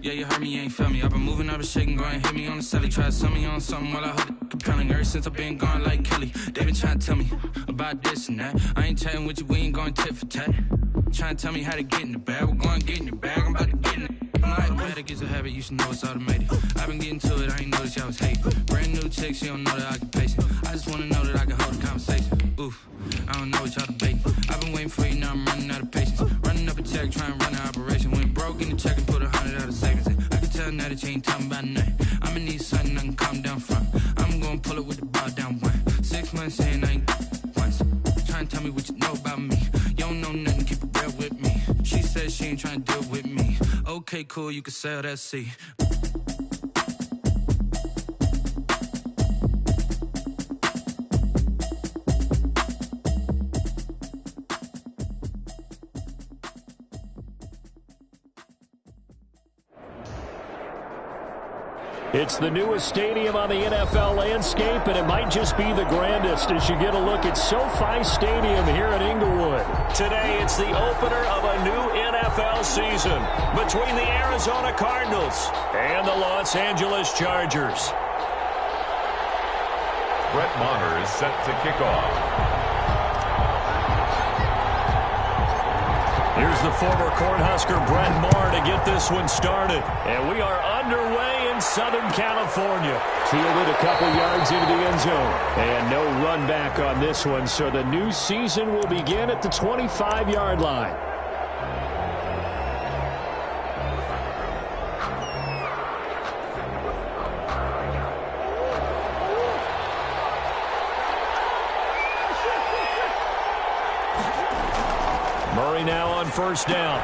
Yeah, you heard me, you ain't felt me. I've been moving, I've been shaking, go and hit me on the celly. Try to sell me on something while I hold it compelling. Ever since I've been gone like Kelly, they been trying to tell me about this and that. I ain't chatting with you, we ain't going tit for tat. Trying to tell me how to get in the bag, we're going to get in the bag, I'm about to get in it. I'm like, automatic is a habit, you should know it's automated. I've been getting to it, I ain't noticed y'all was hating. Brand new chick, she don't know that I can pace it. I just wanna know that I can hold a conversation. Oof, I don't know what y'all debating. I've been waiting for you, now I'm running out of patience. Running up a check, trying to run an operation. Went broke in the check and put 100 out of savings. I can tell now that you ain't talking about nothing. I'ma need something I can calm down from. I'm gonna pull it with the ball down one. 6 months in, I ain't once. Trying to tell me what you know about me. You don't know nothing, keep it real with me. She said she ain't trying to deal with me. Okay, cool, you can sell that seat. It's the newest stadium on the NFL landscape, and it might just be the grandest as you get a look at SoFi Stadium here at Inglewood. Today, it's the opener of a new NFL season between the Arizona Cardinals and the Los Angeles Chargers. Brett Maher is set to kick off. Here's the former Cornhusker Brett Maher to get this one started. And we are underway in Southern California. Fielded a couple yards into the end zone. And no run back on this one, so the new season will begin at the 25-yard line. Murray now on first down.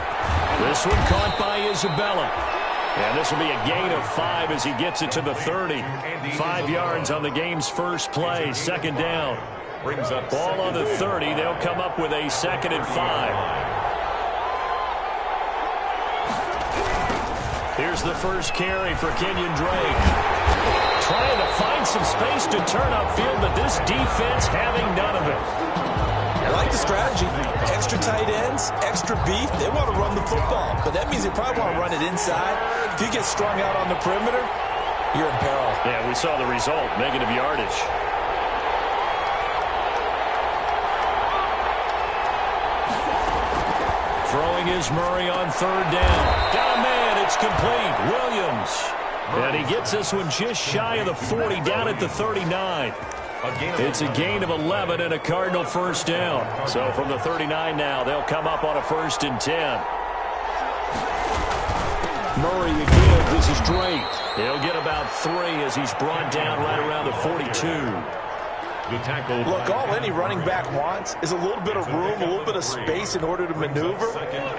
This one caught by Isabella. And this will be a gain of 5 as he gets it to the 30. 5 yards on the game's first play. Second down. Ball on the 30. They'll come up with a 2nd and 5. Here's the first carry for Kenyon Drake. Trying to find some space to turn upfield, but this defense having none of it. I like the strategy. Extra tight ends, extra beef. They want to run the football, but that means they probably want to run it inside. If you get strung out on the perimeter, you're in peril. Yeah, we saw the result, negative yardage. Throwing is Murray on third down. Got a man, it's complete. Williams. And he gets this one just shy of the 40, down at the 39. It's a gain of 11 and a Cardinal first down. So from the 39 now, they'll come up on a 1st and 10. Murray again, this is Drake. He'll get about 3 as he's brought down right around the 42. Look, all any running back wants is a little bit of room, a little bit of space in order to maneuver.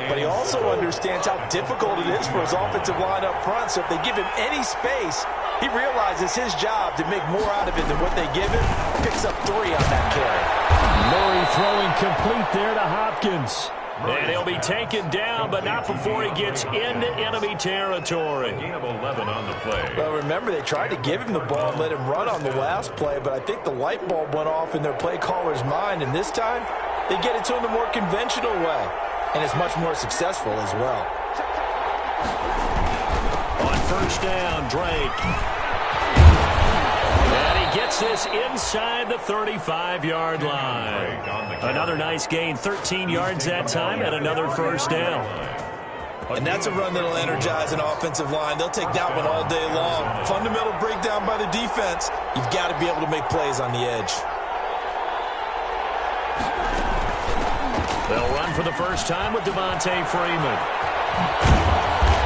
But he also understands how difficult it is for his offensive line up front. So if they give him any space, he realizes his job to make more out of it than what they give him. Picks up 3 on that carry. Murray throwing complete there to Hopkins. And he'll be taken down, but not before he gets into enemy territory. Gain of 11 on the play. Well, remember, they tried to give him the ball and let him run on the last play, but I think the light bulb went off in their play caller's mind, and this time they get it to him the more conventional way, and it's much more successful as well. On first down, Drake. And he gets this inside the 35-yard line. Another nice gain, 13 yards that time, and another first down. And that's a run that'll energize an offensive line. They'll take that one all day long. Fundamental breakdown by the defense. You've got to be able to make plays on the edge. They'll run for the first time with Devontae Freeman.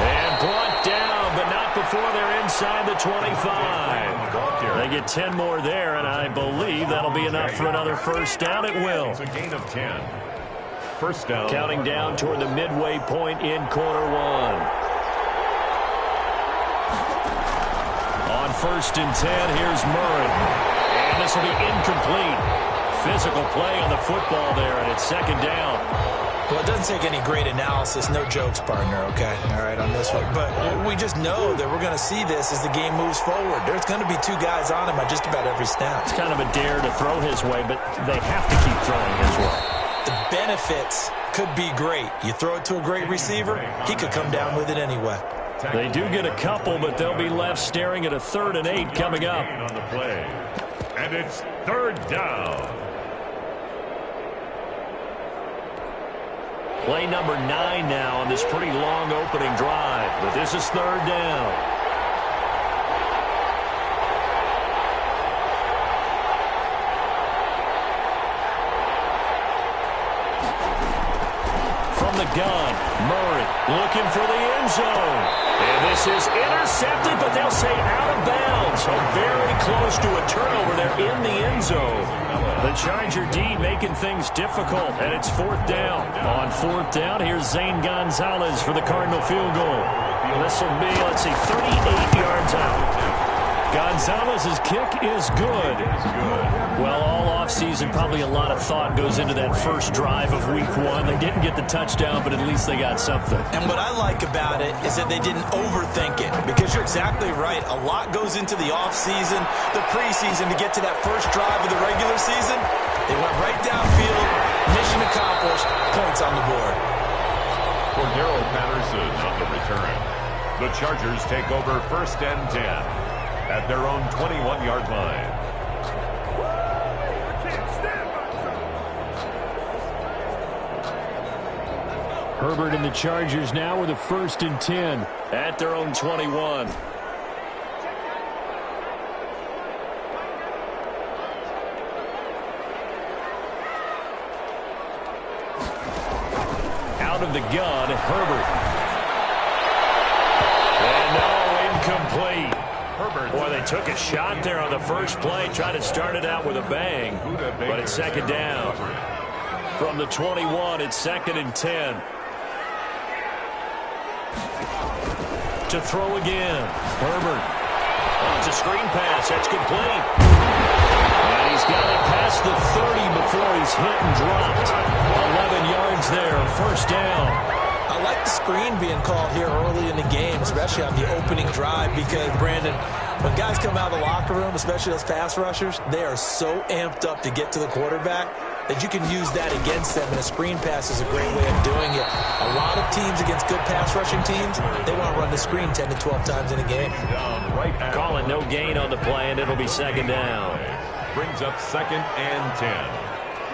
And brought down, but not before they're inside the 25. They get 10 more there, and I believe that'll be enough for another first down. It will. It's a gain of 10. First down. Counting down toward the midway point in quarter 1. On 1st and 10, here's Murray. And this will be incomplete. Physical play on the football there, and it's 2nd down. Well, it doesn't take any great analysis. No jokes, partner, okay? All right, on this one. But we just know that we're going to see this as the game moves forward. There's going to be 2 guys on him at just about every snap. It's kind of a dare to throw his way, but they have to keep throwing his way. The benefits could be great. You throw it to a great receiver, he could come down with it anyway. They do get a couple, but they'll be left staring at a 3rd and 8 coming up. On the play. And it's 3rd down. Play number 9 now on this pretty long opening drive, but this is 3rd down. The gun, Murray looking for the end zone. And this is intercepted, but they'll say out of bounds. So very close to a turnover there in the end zone. The Charger D making things difficult, and it's 4th down. On 4th down, here's Zane Gonzalez for the Cardinal field goal. This will be, 38 yards out. Gonzalez's kick is good. Well, all offseason, probably a lot of thought goes into that first drive of week 1. They didn't get the touchdown, but at least they got something. And what I like about it is that they didn't overthink it, because you're exactly right. A lot goes into the offseason, the preseason, to get to that first drive of the regular season. They went right downfield, mission accomplished, points on the board. Cordero Patterson on the return. The Chargers take over 1st and 10. At their own 21-yard line. Herbert and the Chargers now with a 1st and 10 at their own 21. Out of the gun, Herbert. And no, incomplete. Boy, they took a shot there on the first play, tried to start it out with a bang, but it's 2nd down. From the 21, it's 2nd and 10. To throw again, Herbert. Oh, it's a screen pass, that's complete. And he's got it past the 30 before he's hit and dropped. 11 yards there, 1st down. I like the screen being called here early in the game, especially on the opening drive, because, Brandon, when guys come out of the locker room, especially those pass rushers, they are so amped up to get to the quarterback that you can use that against them, and a screen pass is a great way of doing it. A lot of teams against good pass rushing teams, they want to run the screen 10 to 12 times in a game. Calling no gain on the play, and it'll be 2nd down. Brings up 2nd and 10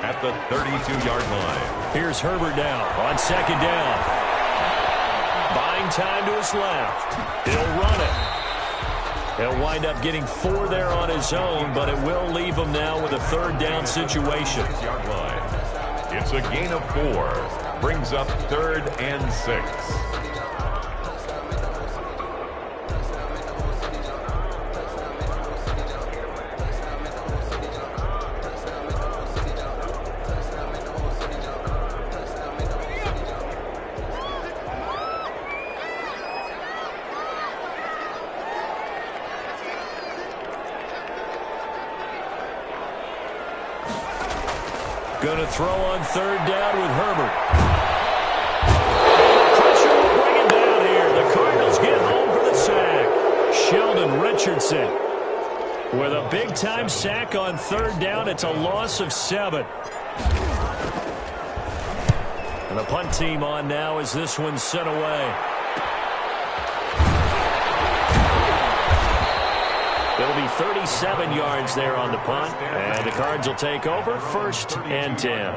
at the 32-yard line. Here's Herbert now on 2nd down. Buying time to his left. He'll run it. He'll wind up getting 4 there on his own, but it will leave him now with a 3rd down situation. Yard line. It's a gain of 4. Brings up 3rd and 6. Going to throw on 3rd down with Herbert. And the pressure will bring him down here. The Cardinals get home for the sack. Sheldon Richardson with a big-time sack on 3rd down. It's a loss of 7. And the punt team on now as this one's sent away. It'll be 37 yards there on the punt, and the Cards will take over 1st and 10.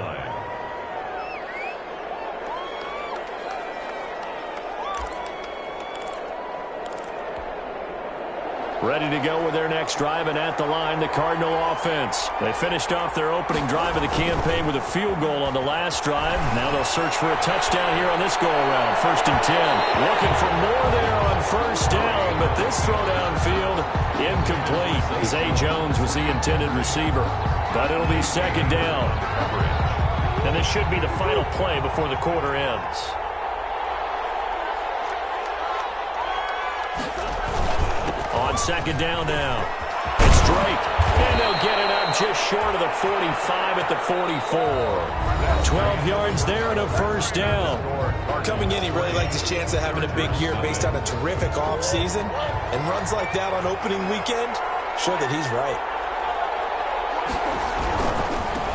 Ready to go with their next drive, and at the line, the Cardinal offense. They finished off their opening drive of the campaign with a field goal on the last drive. Now they'll search for a touchdown here on this go-around. 1st and 10. Looking for more there on 1st down, but this throw downfield, incomplete. Zay Jones was the intended receiver, but it'll be 2nd down. And this should be the final play before the quarter ends. On 2nd down now. It's Drake. And they'll get it up just short of the 45 at the 44. 12 yards there and a 1st down. Coming in, he really liked his chance of having a big year based on a terrific offseason. And runs like that on opening weekend show that he's right.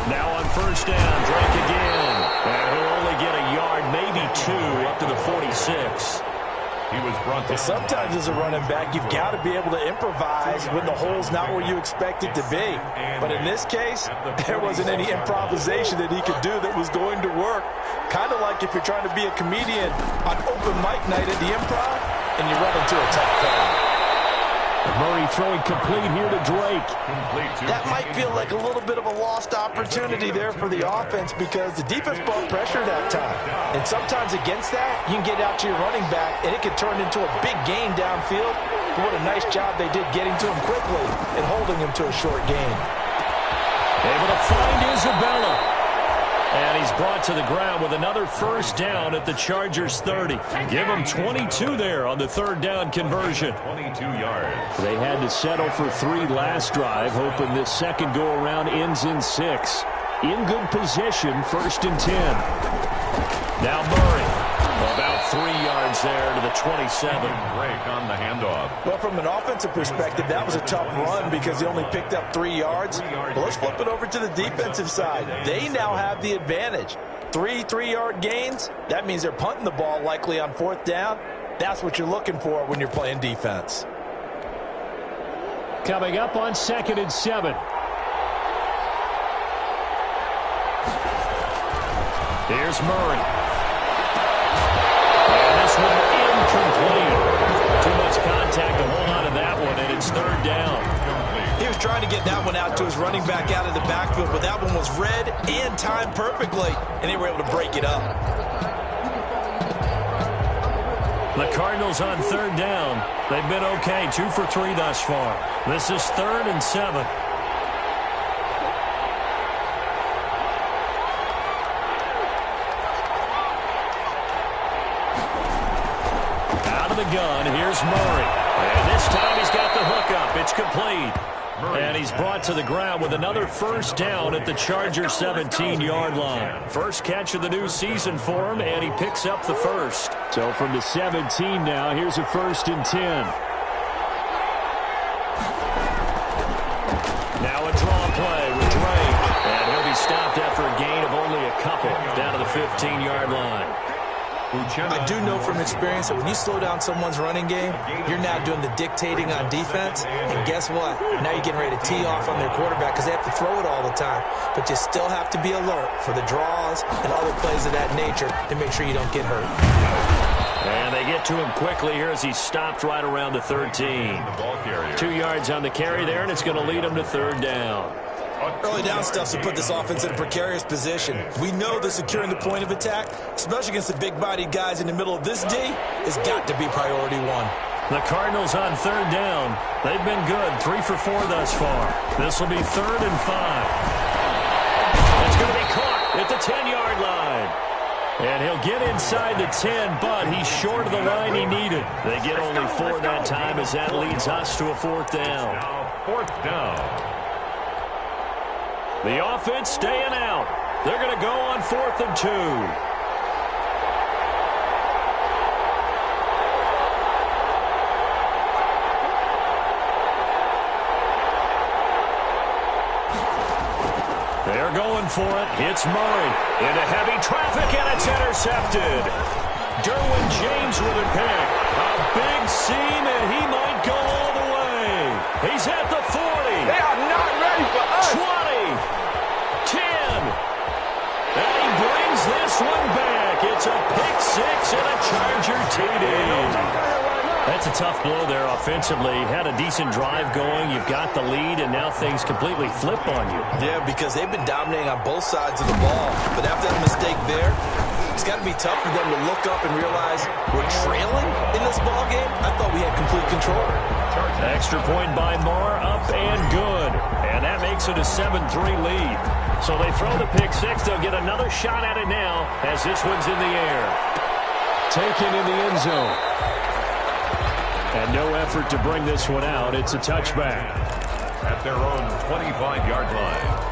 Now on 1st down, Drake again. And he'll only get a yard, maybe 2, up to the 46. He was brought down. Sometimes as a running back, you've got to be able to improvise when the hole's not where you expect it to be. But in this case, there wasn't any improvisation that he could do that was going to work. Kind of like if you're trying to be a comedian on open mic night at the Improv and you run into a tough crowd. Murray throwing complete here to Drake. That might feel like a little bit of a lost opportunity there for the offense because the defense brought pressure that time. And sometimes against that, you can get out to your running back, and it can turn into a big gain downfield. But what a nice job they did getting to him quickly and holding him to a short gain. Able to find Isabella. And he's brought to the ground with another first down at the Chargers 30. Give him 22 there on the third down conversion. 22 yards. They had to settle for 3 last drive, hoping this second go-around ends in 6. In good position, first and 10. Now Murray. About 3 yards there to the 27. Break on the handoff. Well, from an offensive perspective, that was a tough run because he only picked up 3 yards. But let's flip it over to the defensive side. They now have the advantage. 3 3-yard gains. That means they're punting the ball likely on 4th down. That's what you're looking for when you're playing defense. Coming up on 2nd and 7. Here's Murray. This one incomplete. Too much contact to hold on to that one, and it's 3rd down. He was trying to get that one out to his running back out of the backfield, but that one was read and timed perfectly, and they were able to break it up. The Cardinals on 3rd down. They've been okay, 2 for 3 thus far. This is 3rd and 7. Gun. Here's Murray. And this time he's got the hook up. It's complete. And he's brought to the ground with another first down at the Chargers 17-yard line. First catch of the new season for him, and he picks up the first. So from the 17 now, here's a 1st and 10. Now a draw play with Drake. And he'll be stopped after a gain of only a couple down to the 15-yard line. I do know from experience that when you slow down someone's running game, you're now doing the dictating on defense. And guess what? Now you're getting ready to tee off on their quarterback because they have to throw it all the time. But you still have to be alert for the draws and other plays of that nature to make sure you don't get hurt. And they get to him quickly here as he's stopped right around the 13. 2 yards on the carry there, and it's going to lead him to 3rd down. Early down stuff to put this offense in a precarious position. We know that securing the point of attack, especially against the big-bodied guys in the middle of this D, has got to be priority 1. The Cardinals on 3rd down. They've been good, 3 for 4 thus far. This will be 3rd and 5. It's going to be caught at the 10-yard line. And he'll get inside the 10, but he's short of the line he needed. They get only 4 that time as that leads us to a 4th down. Now 4th down. The offense staying out. They're going to go on 4th and 2. They're going for it. It's Murray into heavy traffic, and it's intercepted. Derwin James with a pick. A big seam, and he might go all the way. He's at the 40. They are not ready for us. 20. 10. And he brings this one back. It's a pick 6 and a Charger TD. That's a tough blow there offensively. Had a decent drive going. You've got the lead, and now things completely flip on you. Yeah, because they've been dominating on both sides of the ball. But after that mistake there, it's got to be tough for them to look up and realize we're trailing in this ball game. I thought we had complete control. Extra point by Moore, up and good. And that makes it a 7-3 lead. So they throw the pick 6. They'll get another shot at it now as this one's in the air. Taken in the end zone. And no effort to bring this one out. It's a touchback. At their own 25-yard line.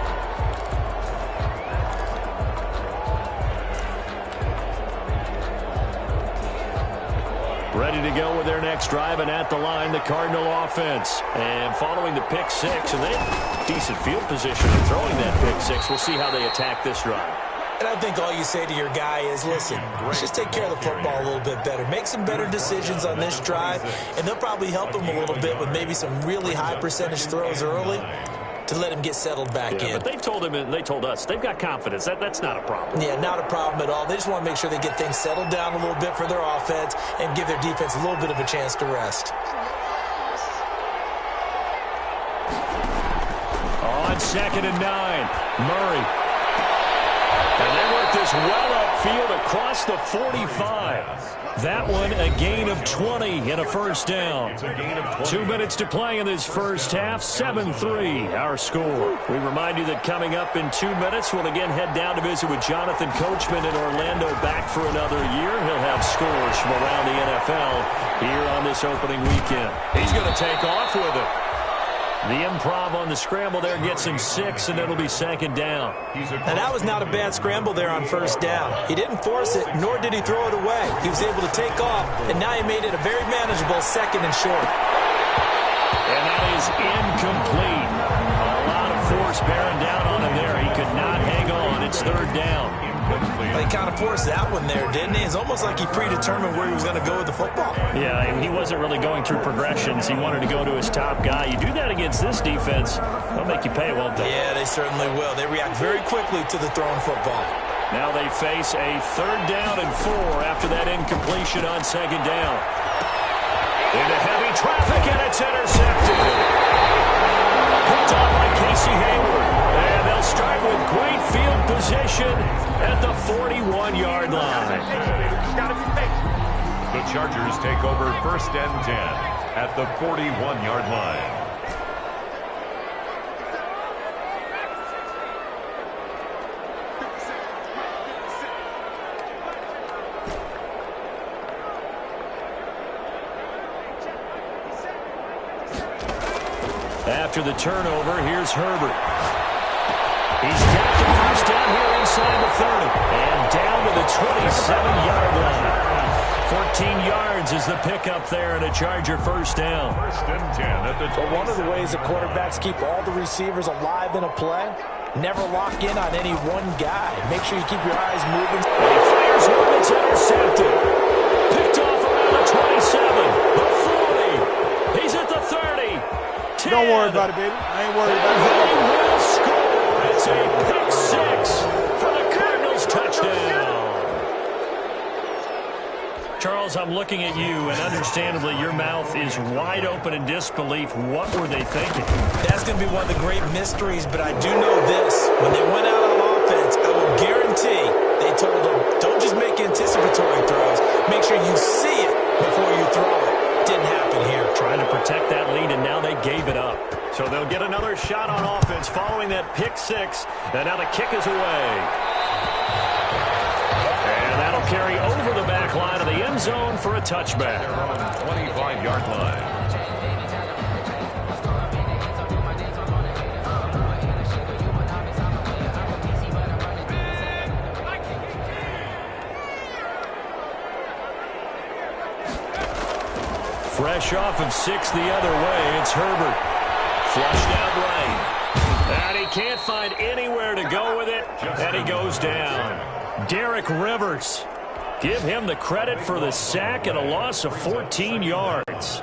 Ready to go with their next drive, and at the line, the Cardinal offense. And following the pick 6, and they have decent field position in throwing that pick 6. We'll see how they attack this drive. And I think all you say to your guy is, listen, let's just take care of the football a little bit better. Make some better decisions on this drive, and they'll probably help him a little bit with maybe some really high percentage throws early to let him get settled back in. But they told him and they told us they've got confidence. That's not a problem. Yeah, not a problem at all. They just want to make sure they get things settled down a little bit for their offense and give their defense a little bit of a chance to rest. On 2nd and 9, Murray. And they work this well upfield across the 45. That one a gain of 20 and a first down. 2 minutes to play in this first half. 7-3 our score. We remind you that coming up in 2 minutes, we'll again head down to visit with Jonathan Coachman in Orlando, back for another year. He'll have scores from around the NFL here on this opening weekend. He's going to take off with it. The improv on the scramble there gets him 6, and it'll be 2nd down. Now, that was not a bad scramble there on first down. He didn't force it, nor did he throw it away. He was able to take off, and now he made it a very manageable 2nd and short. And that is incomplete. A lot of force bearing down on him there. He could not hang on. It's 3rd down. Well, he kind of forced that one there, didn't he? It's almost like he predetermined where he was going to go with the football. Yeah, and he wasn't really going through progressions. He wanted to go to his top guy. You do that against this defense, they'll make you pay, won't they? Yeah, they certainly will. They react very quickly to the thrown football. Now they face a 3rd down and 4 after that incompletion on 2nd down. Into heavy traffic, and it's intercepted. Picked on by Casey Hayward. And they'll start with great field position at the 41-yard line. The Chargers take over 1st and 10 at the 41-yard line. After the turnover, here's Herbert. He's got the first down here inside the 30. And down to the 27-yard line. 14 yards is the pickup there, and a Charger first down. 1st and 10 at the 27. One of the ways the quarterbacks keep all the receivers alive in a play, never lock in on any one guy. Make sure you keep your eyes moving. And he fires one that's intercepted. Picked off around the 27, the 40. He's at the 30. 10. Don't worry about it, baby. I ain't worried about it. They will score. It's a pick 6 for the Cardinals touchdown. Charles, I'm looking at you, and understandably, your mouth is wide open in disbelief. What were they thinking? That's going to be one of the great mysteries, but I do know this. When they went out on offense, I will guarantee they told them, don't just make anticipatory throws. Make sure you see it before you throw it. Didn't happen here. Trying to protect that lead, and now they gave it up. So they'll get another shot on offense following that pick 6, and now the kick is away. And that'll carry over the back line of the end zone for a touchback. 25-yard line. Fresh off of 6 the other way, it's Herbert. Flushed out right. And he can't find anywhere to go with it, and he goes down. Derek Rivers. Give him the credit for the sack and a loss of 14 yards.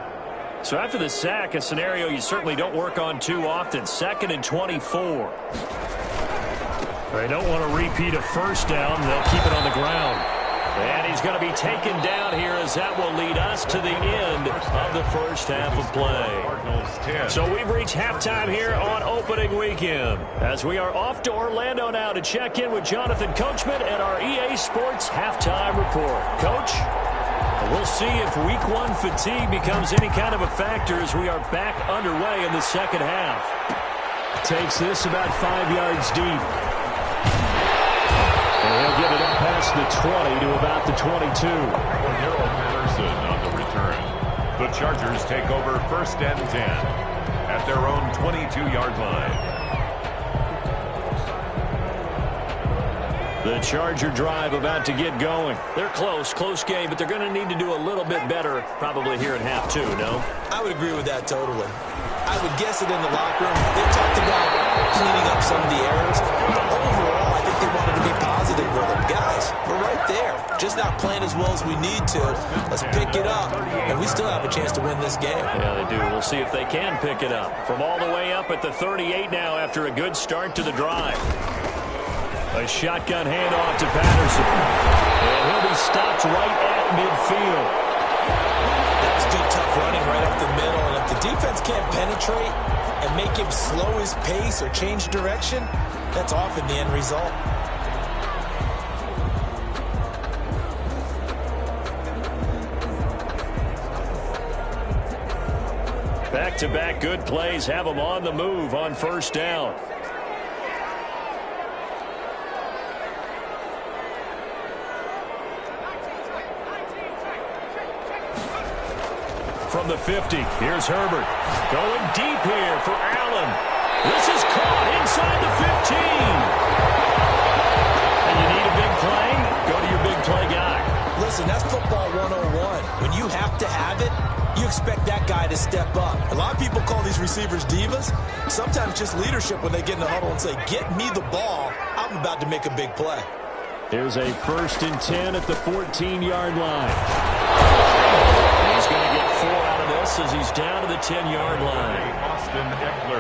So after the sack, a scenario you certainly don't work on too often. 2nd and 24. They don't want to repeat a first down. They'll keep it on the ground. And he's going to be taken down here, as that will lead us to the end of the first half of play. So we've reached halftime here on opening weekend, as we are off to Orlando now to check in with Jonathan Coachman and our EA Sports halftime report. Coach, we'll see if week 1 fatigue becomes any kind of a factor as we are back underway in the second half. Takes this about 5 yards deep. And he'll get it up past the 20 to about the 22. Cordero Patterson on the return. The Chargers take over 1st and 10 at their own 22-yard line. The Charger drive about to get going. They're close game, but they're going to need to do a little bit better probably here in half 2, no? I would agree with that totally. I would guess it in the locker room. They talked about cleaning up some of the errors. But overall, I think they wanted to be positive. positive with them. Guys, we're right there. Just not playing as well as we need to. Let's pick it up, and we still have a chance to win this game. Yeah, they do. We'll see if they can pick it up. From all the way up at the 38 now after a good start to the drive. A shotgun handoff to Patterson. And he'll be stopped right at midfield. That's good, tough running right up the middle. And if the defense can't penetrate and make him slow his pace or change direction, that's often the end result. Back-to-back good plays have them on the move on first down. From the 50, here's Herbert. Going deep here for Allen. This is caught inside the 15. And you need a big play? Go to your big play guy. Listen, that's football 101. When you have to have it, you expect that guy to step up. A lot of people call these receivers divas. Sometimes just leadership when they get in the huddle and say, get me the ball. I'm about to make a big play. Here's a 1st and 10 at the 14-yard line. He's going to get 4 out of this as he's down to the 10-yard line.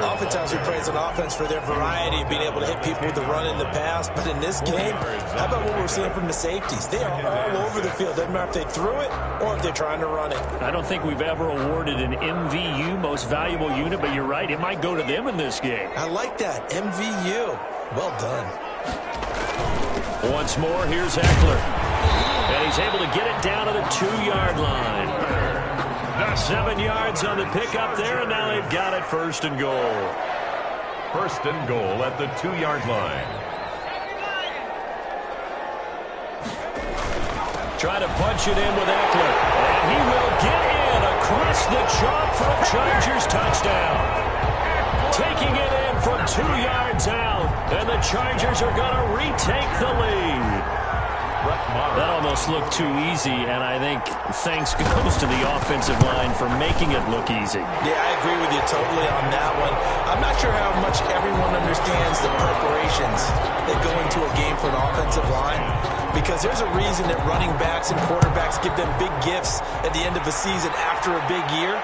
Oftentimes we praise an offense for their variety of being able to hit people with the run and the pass. But in this game, how about what we're seeing from the safeties? They are all over the field. Doesn't matter if they threw it or if they're trying to run it. I don't think we've ever awarded an MVU, most valuable unit, but you're right. It might go to them in this game. I like that. MVU. Well done. Once more, here's Eckler. And he's able to get it down to the 2-yard line. 7 yards on the pickup there, and now they've got it 1st and goal. 1st and goal at the 2-yard line. Try to punch it in with Eckler. And he will get in across the chalk for a Chargers touchdown. Taking it in from 2 yards out, and the Chargers are going to retake the lead. That almost looked too easy, and I think thanks goes to the offensive line for making it look easy. Yeah, I agree with you totally on that one. I'm not sure how much everyone understands the preparations that go into a game for an offensive line, because there's a reason that running backs and quarterbacks give them big gifts at the end of the season after a big year.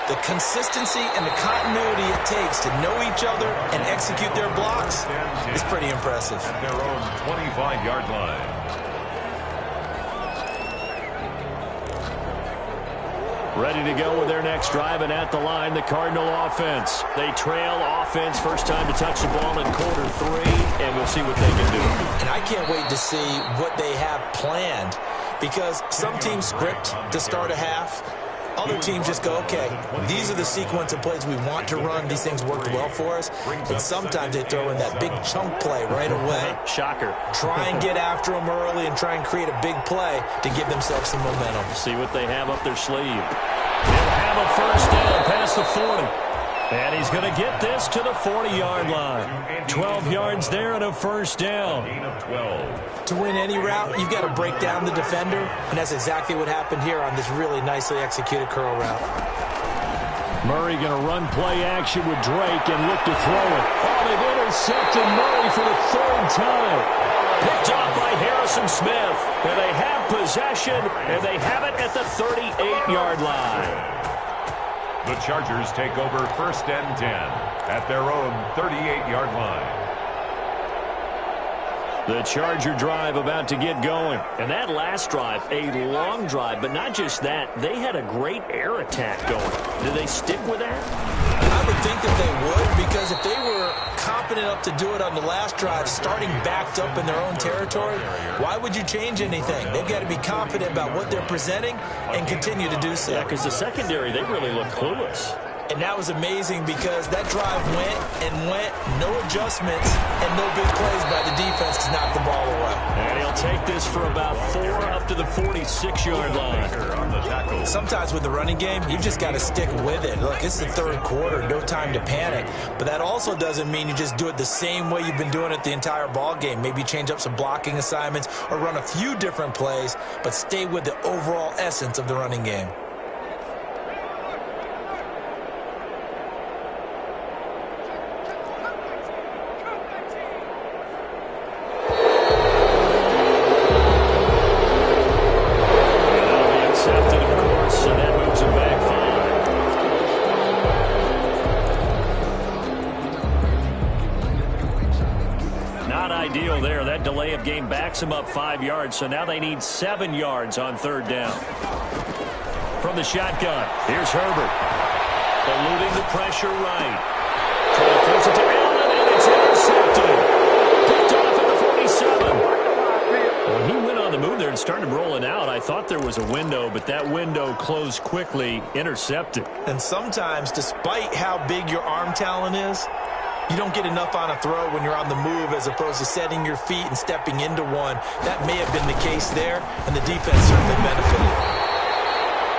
The consistency and the continuity it takes to know each other and execute their blocks is pretty impressive. At their own 25-yard line. Ready to go with their next drive, and at the line, the Cardinal offense. They trail offense, first time to touch the ball in quarter 3, and we'll see what they can do. And I can't wait to see what they have planned, because some teams script to start a half. Other teams just go, okay, these are the sequence of plays we want to run. These things worked well for us. And sometimes they throw in that big chunk play right away. Shocker. Try and get after them early and try and create a big play to give themselves some momentum. See what they have up their sleeve. They'll have a first down past the 40. And he's going to get this to the 40-yard line. 12 yards there and a first down. To win any route, you've got to break down the defender, and that's exactly what happened here on this really nicely executed curl route. Murray going to run play action with Drake and look to throw it. Oh, they've intercepted Murray for the 3rd time. Picked up by Harrison Smith. And they have possession, and they have it at the 38-yard line. The Chargers take over 1st and 10 at their own 38-yard line. The Charger drive about to get going. And that last drive, a long drive, but not just that. They had a great air attack going. Do they stick with that? I would think that they would, because if they were confident enough to do it on the last drive, starting backed up in their own territory, why would you change anything? They've got to be confident about what they're presenting and continue to do so. Yeah, because the secondary, they really look clueless. And that was amazing, because that drive went and went, no adjustments, and no big plays by the defense to knock the ball away. And he'll take this for about 4 up to the 46-yard line. Sometimes with the running game, you've just got to stick with it. Look, it's the 3rd quarter, no time to panic. But that also doesn't mean you just do it the same way you've been doing it the entire ball game. Maybe change up some blocking assignments or run a few different plays, but stay with the overall essence of the running game. go there. That delay of game backs them up 5 yards, so now they need 7 yards on third down. From the shotgun, here's Herbert. Eluding the pressure right. Trying to force it to Allen, and it's intercepted. Picked off at the 47. When he went on the move there and started rolling out, I thought there was a window, but that window closed quickly, intercepted. And sometimes, despite how big your arm talent is, you don't get enough on a throw when you're on the move as opposed to setting your feet and stepping into one. That may have been the case there, and the defense certainly benefited.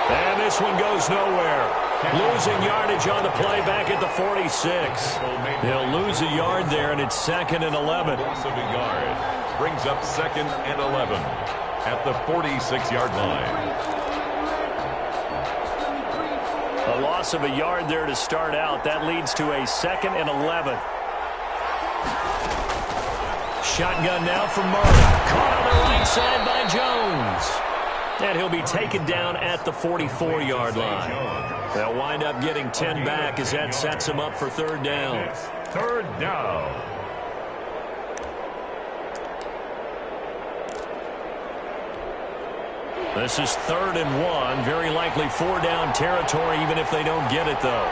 And this one goes nowhere. Losing yardage on the play back at the 46. They'll lose a yard there, and it's 2nd and 11. Loss of a yard brings up 2nd and 11 at the 46-yard line. A loss of a yard there to start out. That leads to a 2nd and 11. Shotgun now from Murray. Caught on the right side by Jones. And he'll be taken down at the 44-yard line. They'll wind up getting 10 back as that sets them up for third down. It's third down. This is 3rd and 1. Very likely 4-down territory, even if they don't get it, though.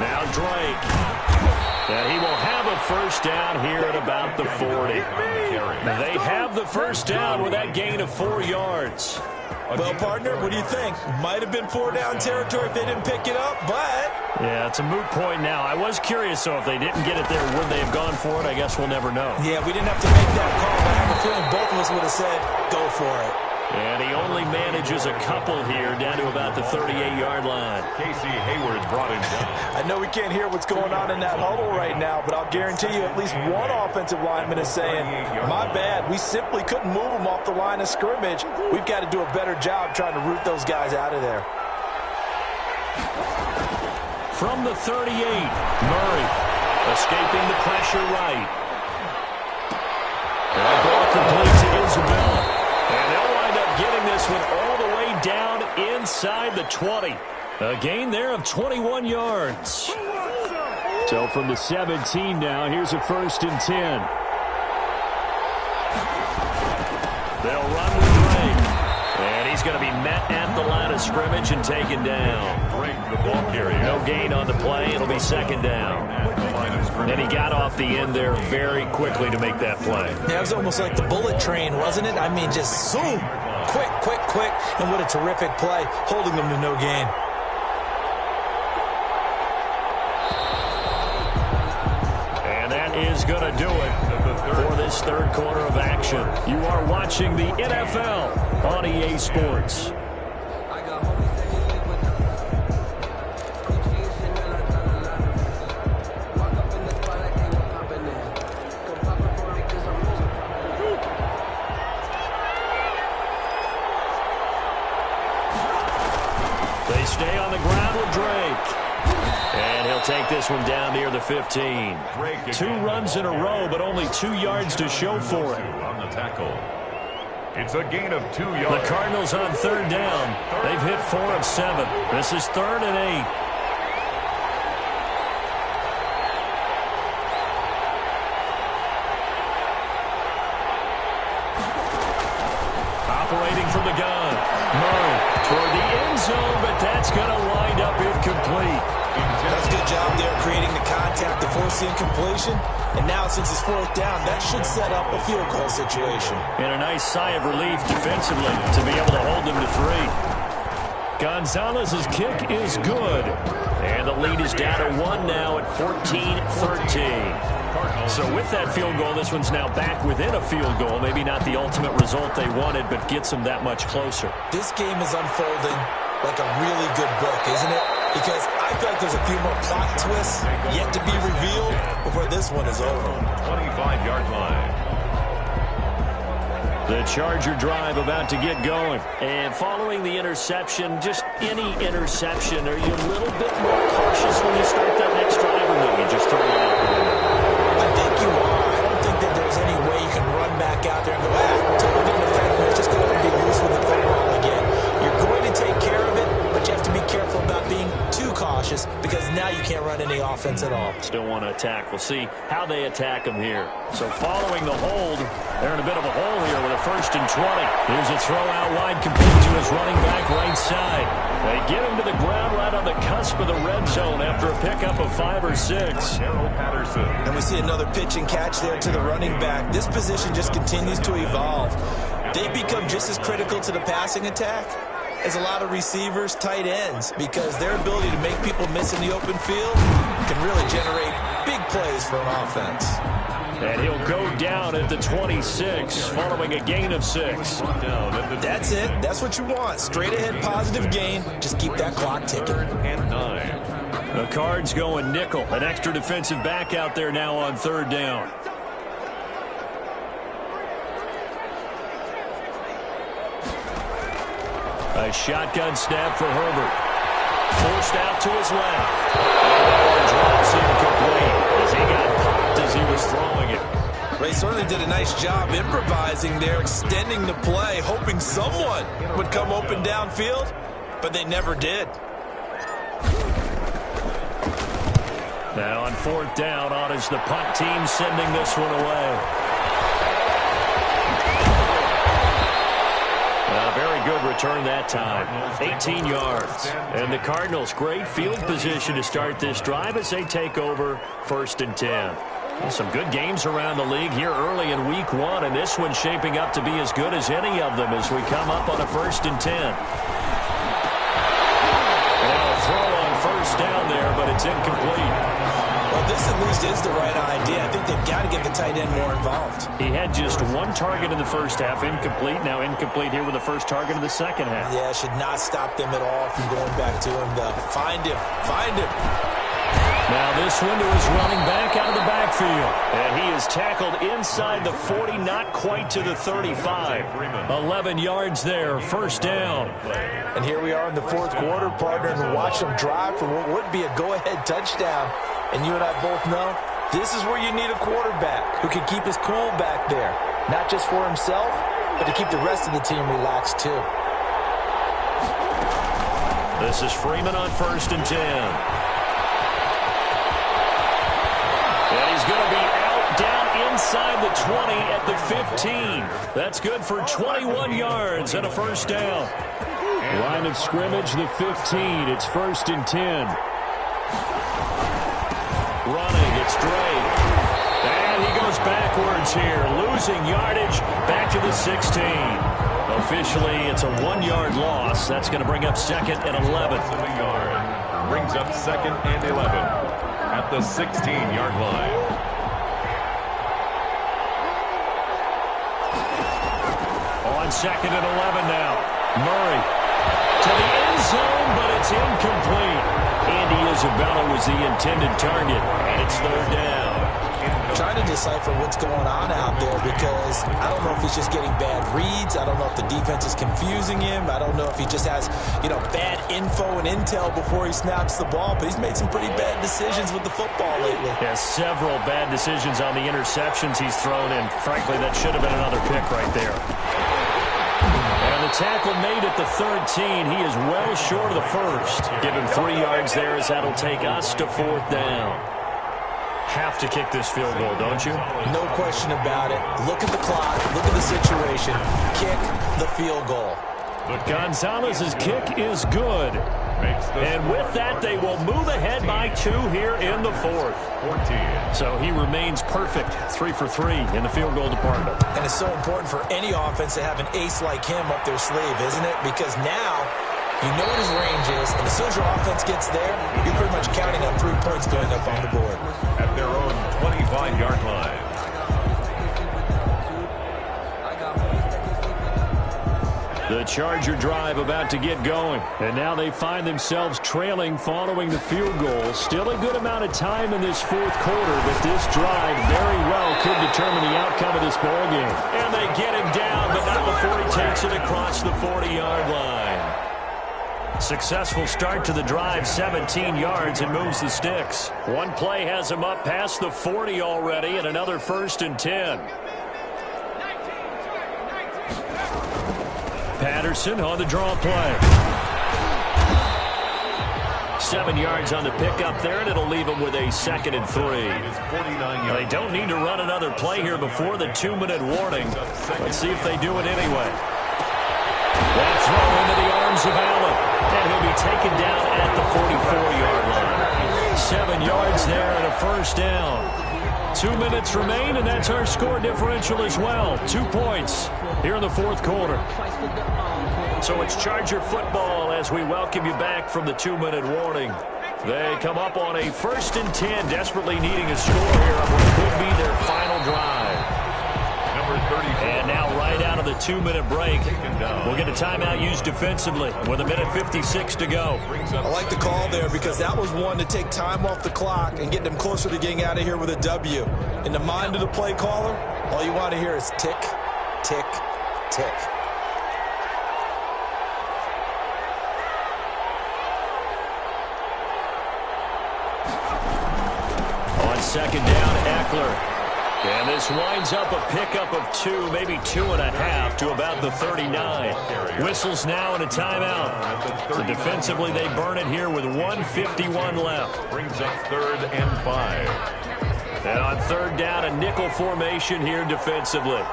Now Drake. And he will have a first down here at about the 40. They have the first down with that gain of 4 yards. Well, partner, what do you think? Might have been 4-down territory if they didn't pick it up, but... Yeah, it's a moot point now. I was curious, though, if they didn't get it there, would they have gone for it? I guess we'll never know. Yeah, we didn't have to make that call, but I have a feeling both of us would have said, go for it. And he only manages a couple here down to about the 38-yard line. Casey Hayward brought him down. I know we can't hear what's going on in that huddle right now, but I'll guarantee you at least one offensive lineman is saying, my bad, we simply couldn't move them off the line of scrimmage. We've got to do a better job trying to root those guys out of there. From the 38, Murray escaping the pressure right. That ball complete to Isabella. And they'll wind up getting this one all the way down inside the 20. A gain there of 21 yards. So from the 17 now, here's a 1st and 10. They'll run with Drake. And he's going to be met at the line of scrimmage and taken down. Drake, the ball carrier. No gain on the play. It'll be 2nd down. And he got off the end there very quickly to make that play. Yeah, it was almost like the bullet train, wasn't it? I mean, just zoom. Quick, quick, quick. And what a terrific play, holding them to no gain. And that is going to do it for this third quarter of action. You are watching the NFL on EA Sports. They stay on the ground with Drake. And he'll take this one down near the 15. 2 runs in a row, but only 2 yards to show for it. On the tackle. It's a gain of 2 yards. The Cardinals on third down. They've hit 4 of 7. This is 3rd and 8. Operating from the gun. Murray toward the end zone, but that's going to wind up incomplete. That's a good job there creating the contact to force the incompletion. And now since it's 4th down, that should set up a field goal situation. And a nice sigh of relief defensively to be able to hold them to 3. Gonzalez's kick is good. And the lead is down to 1 now at 14-13. So with that field goal, this one's now back within a field goal. Maybe not the ultimate result they wanted, but gets them that much closer. This game is unfolding like a really good book, isn't it? Because I feel like there's a few more plot twists yet to be revealed before this one is over. 25-yard line. The Charger drive about to get going. And following the interception, just any interception, are you a little bit more cautious when you start that next drive, or no, you just throw it out the window? I think you are. I don't think that there's any way you can run back out there and go, totally didn't affect me. Let's just go ahead and be loose with the football again. You're going to take care of it, but you have to be careful about being too cautious. cautious because now you can't run any offense at all. Still want to attack. We'll see how they attack him here. So following the hold, they're in a bit of a hole here with a 1st and 20. Here's a throw out wide complete to his running back right side. They get him to the ground right on the cusp of the red zone after a pickup of 5 or 6. And we see another pitch and catch there to the running back. This position just continues to evolve. They become just as critical to the passing attack as a lot of receivers, tight ends, because their ability to make people miss in the open field can really generate big plays for an offense. And he'll go down at the 26 following a gain of 6. That's it. That's what you want. Straight ahead positive gain. Just keep that clock ticking. The Cards going nickel. An extra defensive back out there now on 3rd down. A shotgun snap for Herbert. Forced out to his left. Drops incomplete as he got popped as he was throwing it. They certainly did a nice job improvising there, extending the play, hoping someone would come open downfield, but they never did. Now on 4th down, on is the punt team sending this one away. Very good return that time. 18 yards. And the Cardinals, great field position to start this drive as they take over 1st and 10. Some good games around the league here early in week 1, and this one's shaping up to be as good as any of them as we come up on a 1st and 10. Now a throw on 1st down there, but it's incomplete. Well, this at least is the right idea. I think they've got to get the tight end more involved. He had just 1 target in the first half, incomplete. Now incomplete here with the first target of the second half. Yeah, should not stop them at all from going back to him, though. Find him. Find him. Now this one to his running back out of the backfield. And he is tackled inside the 40, not quite to the 35. 11 yards there, 1st down. And here we are in the 4th quarter, partner, and watch them drive for what would be a go-ahead touchdown. And you and I both know this is where you need a quarterback who can keep his cool back there. Not just for himself, but to keep the rest of the team relaxed too. This is Freeman on 1st and 10. And he's going to be out down inside the 20 at the 15. That's good for 21 yards and a 1st down. Line of scrimmage, the 15. It's 1st and 10. Running, it's Drake. And he goes backwards here, losing yardage back to the 16. Officially, it's a 1-yard loss. That's going to bring up 2nd and 11. Brings up 2nd and 11 at the 16-yard line. On 2nd and 11 now. Murray to the end zone, but it's incomplete. Andy Isabella was the intended target, and it's 3rd down. Trying to decipher what's going on out there because I don't know if he's just getting bad reads. I don't know if the defense is confusing him. I don't know if he just has, bad info and intel before he snaps the ball. But he's made some pretty bad decisions with the football lately. Has several bad decisions on the interceptions he's thrown, and frankly, that should have been another pick right there. The tackle made at the 13. He is well short of the 1st. Give him 3 yards there as that'll take us to 4th down. Have to kick this field goal, don't you? No question about it. Look at the clock. Look at the situation. Kick the field goal. But Gonzalez's kick is good. And with that, they will move ahead by 2 here in the 4th. So he remains perfect, 3 for 3 in the field goal department. And it's so important for any offense to have an ace like him up their sleeve, isn't it? Because now you know what his range is, and as soon as your offense gets there, you're pretty much counting on 3 points going up on the board. At their own 25-yard line. The Charger drive about to get going. And now they find themselves trailing following the field goal. Still a good amount of time in this 4th quarter, but this drive very well could determine the outcome of this ball game. And they get him down, but not before he takes it across the 40-yard line. Successful start to the drive, 17 yards, and moves the sticks. One play has him up past the 40 already, and another 1st and 10. Patterson on the draw play. 7 yards on the pickup there, and it'll leave them with a 2nd and 3. They don't need to run another play here before the 2-minute warning. Let's see if they do it anyway. That throw into the arms of Allen, and he'll be taken down at the 44-yard line. 7 yards there and a first down. 2 minutes remain, and that's our score differential as well. 2 points here in the fourth quarter. So it's Charger football as we welcome you back from the 2-minute warning. They come up on a 1st and 10, desperately needing a score here on what could be their final drive. And now right out of the 2-minute break, we'll get a timeout used defensively with 1:56 to go. I like the call there because that was one to take time off the clock and get them closer to getting out of here with a W. In the mind of the play caller, all you want to hear is tick, tick, tick. On 2nd down, Eckler. And this winds up a pickup of 2, maybe 2.5 to about the 39. Whistles now and a timeout. So defensively, they burn it here with 1:51 left. Brings up 3rd and 5. And on 3rd down, a nickel formation here defensively.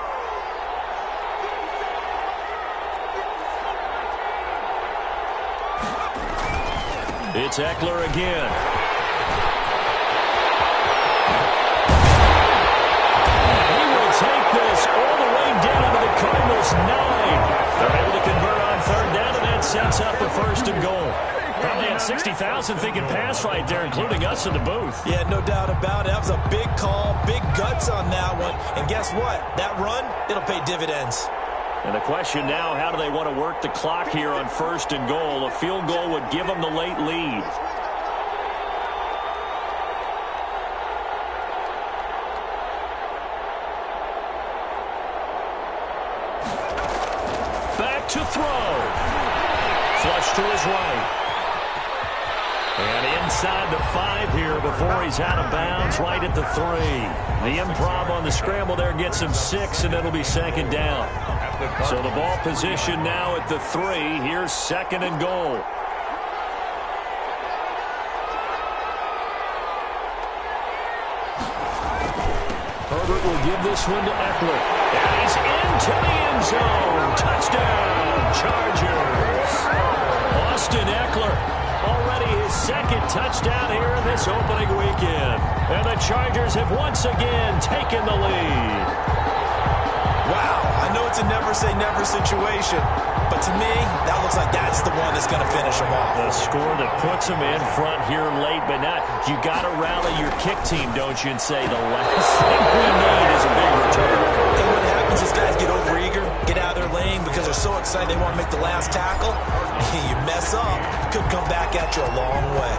It's Eckler again. Take this all the way down to the Cardinals' 9. They're able to convert on 3rd down, and that sets up a 1st and goal. Probably had 60,000 thinking pass right there, including us in the booth. Yeah, no doubt about it. That was a big call, big guts on that one. And guess what? That run, it'll pay dividends. And the question now, how do they want to work the clock here on 1st and goal? A field goal would give them the late lead. To throw. Flush to his right. And inside the 5 here before he's out of bounds, right at the 3. The improv on the scramble there gets him 6, and it'll be 2nd down. So the ball position now at the 3. Here's 2nd and goal. Herbert will give this one to Eckler. And he's into the end zone. Touchdown, Chargers. Austin Eckler, already his 2nd touchdown here in this opening weekend. And the Chargers have once again taken the lead. Wow, I know it's a never-say-never situation, but to me, that looks like that's the one that's going to finish them off. The score that puts them in front here late, but not. You got to rally your kick team, don't you, and say the last thing we need is a big return. And what happens is guys get overeager, get out of their lane because they're so excited they want to make the last tackle. You mess up, could come back at you a long way.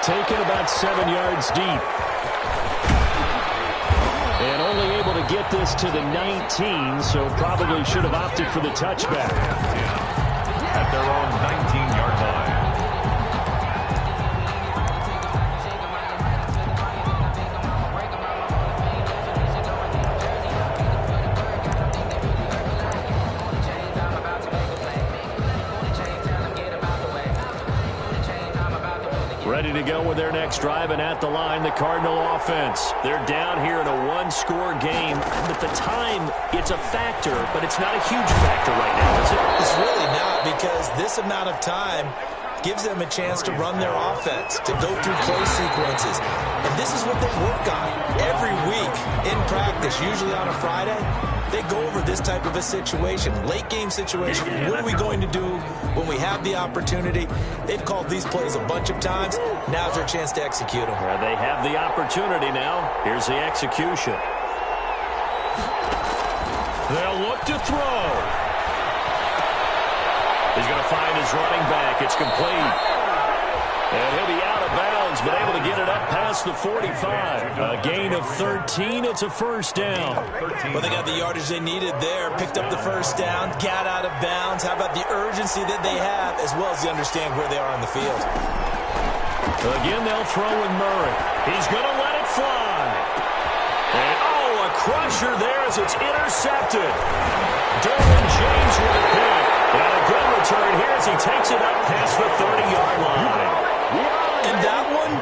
Taken about 7 yards deep. And only able to get this to the 19, so probably should have opted for the touchback. At their own 19-yard line. Ready to go with their next drive, and at the line, the Cardinal offense. They're down here in a one-score game. At the time, it's a factor, but it's not a huge factor right now, is it? It's really not, because this amount of time gives them a chance to run their offense, to go through play sequences. And this is what they work on every week in practice, usually on a Friday. They go over this type of a situation, late game situation. What are we going to do when we have the opportunity? They've called these plays a bunch of times. Now's their chance to execute them. They have the opportunity now. Here's the execution. They'll look to throw. He's going to find his running back. It's complete. And he'll be out of bounds, but able to get it up past the 45. A gain of 13. It's a first down. Well, they got the yardage they needed there. Picked up the first down, got out of bounds. How about the urgency that they have, as well as they understand where they are on the field? Again, they'll throw with Murray. He's going to let it fly. And, a crusher there as it's intercepted. Derwin James with a pick. And a takes it up past the 30-yard line. And that one,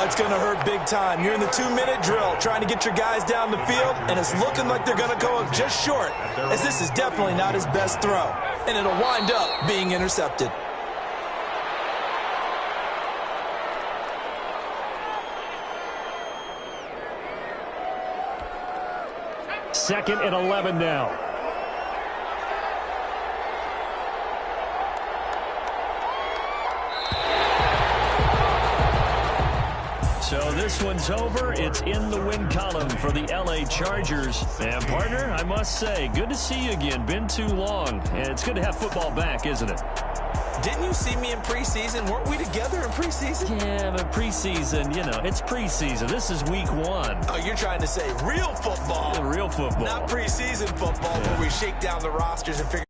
it's going to hurt big time. You're in the 2-minute drill trying to get your guys down the field, and it's looking like they're going to go up just short, as this is definitely not his best throw. And it'll wind up being intercepted. Second and 11 now. So this one's over. It's in the win column for the LA Chargers. And, partner, I must say, good to see you again. Been too long. And it's good to have football back, isn't it? Didn't you see me in preseason? Weren't we together in preseason? Yeah, but preseason, you know, it's preseason. This is week 1. Oh, you're trying to say real football. Yeah, real football. Not preseason football where we shake down the rosters and figure